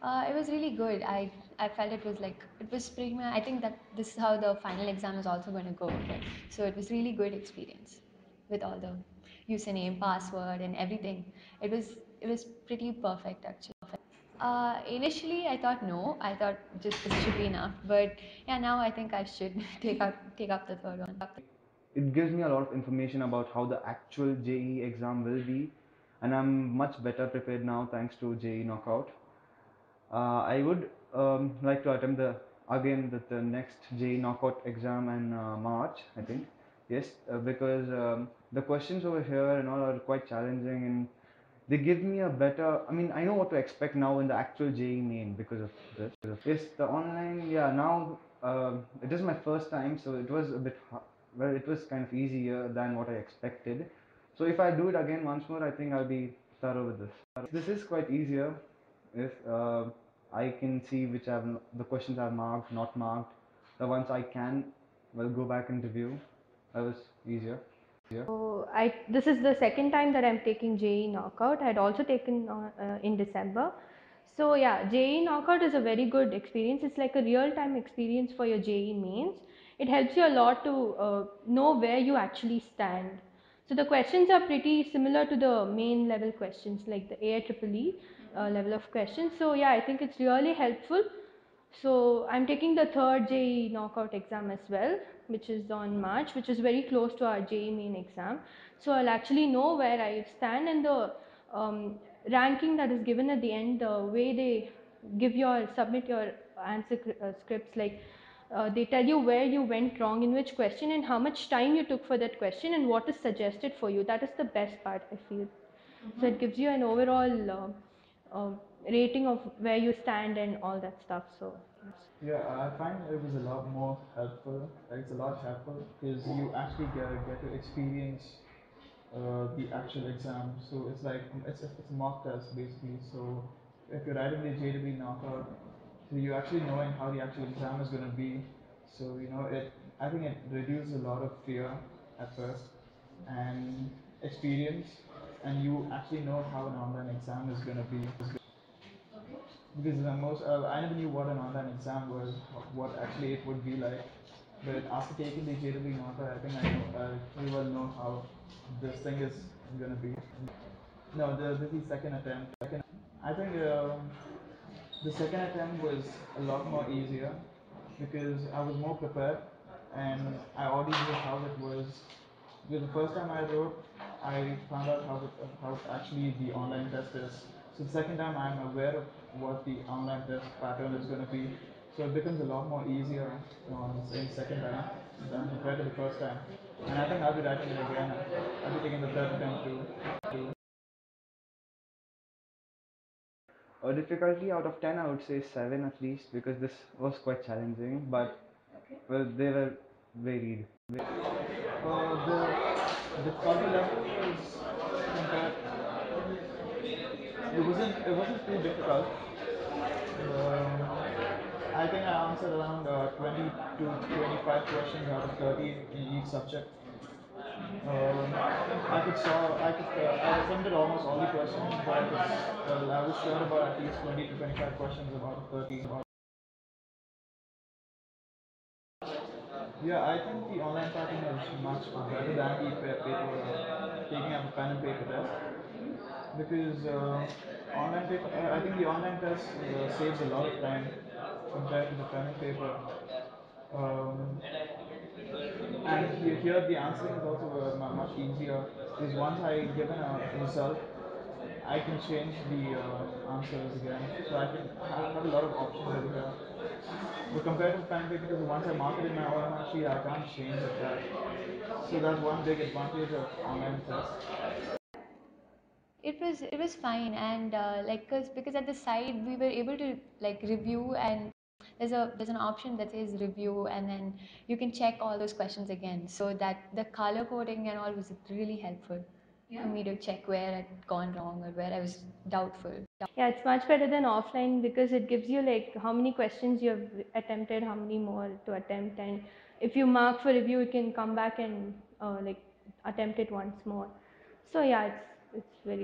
It was really good. I felt it was like it was pretty much. I think that this is how the final exam is also going to go. Right? So it was really good experience with all the username, password, and everything. It was pretty perfect actually. Initially, I thought no. I thought just this should be enough. But yeah, now I think I should take up the third one. It gives me a lot of information about how the actual JEE exam will be, and I'm much better prepared now thanks to JEE Knockout. I would like to attempt the next JEE Knockout exam in March, I think. Yes, because the questions over here and all are quite challenging, and they give me a better. I mean, I know what to expect now in the actual JEE main because of this. Yes, the online. Yeah, now it is my first time, so it was a bit. Well, it was kind of easier than what I expected. So if I do it again once more, I think I'll be thorough with this. This is quite easier. If I can see which the questions I've marked, not marked, the ones I can, well, go back and review. That was easier. So this is the second time that I'm taking JEE Knockout. I had also taken in December. So yeah, JEE Knockout is a very good experience. It's like a real-time experience for your JEE mains. It helps you a lot to know where you actually stand. So the questions are pretty similar to the main level questions, like the AIEEE level of questions. So yeah, I think it's really helpful. So I'm taking the third JEE Knockout exam as well, which is on March, which is very close to our JEE main exam. So I'll actually know where I stand, and the ranking that is given at the end, the way they submit your answer scripts, like they tell you where you went wrong in which question and how much time you took for that question and what is suggested for you. That is the best part, I feel. So it gives you an overall rating of where you stand and all that stuff. So Yeah, I find it was a lot more helpful. It's a lot helpful because you actually get to experience the actual exam. So it's like it's a mock test basically. So if you're writing the JEE knockout, so you actually knowing how the actual exam is going to be. So I think it reduces a lot of fear at first and experience, and you actually know how an online exam is going to be. Because I never knew what an online exam was, what actually it would be like. But after taking the JEE knockout, I think I pretty well know how this thing is gonna be. No, this is the second attempt. I think the second attempt was a lot more easier because I was more prepared and I already knew how it was. Because the first time I wrote, I found out how actually the online test is. So the second time I'm aware of what the online test pattern is going to be. So it becomes a lot more easier on the second time than compared to the first time. And I think I'll be writing it again. I'll be taking the third attempt too. A difficulty out of 10, I would say 7 at least, because this was quite challenging, but well, they were varied. The difficulty level was compared. It wasn't too difficult. I think I answered around 20 to 25 questions out of 30 in each subject. I attempted almost all the questions, but I was sure about at least 20 to 25 questions about 30. Yeah, I think the online pattern is much better than the taking up a pen and paper test because I think the online test saves a lot of time compared to the pen and paper. Um, and here the answering is also much easier because once I given a result, I can change the answers again, so I can have a lot of options over here. But compared to pen and paper, because once I mark it in my OMR sheet, I can't change it back. So that's one big advantage of online tests. It was fine, and like because at the side we were able to like review, and there's an option that says review, and then you can check all those questions again, so that the color coding and all was really helpful for me to check where I'd gone wrong or where I was doubtful. yeah, it's much better than offline because it gives you like how many questions you have attempted, how many more to attempt, and if you mark for review, you can come back and like attempt it once more. So yeah, it's very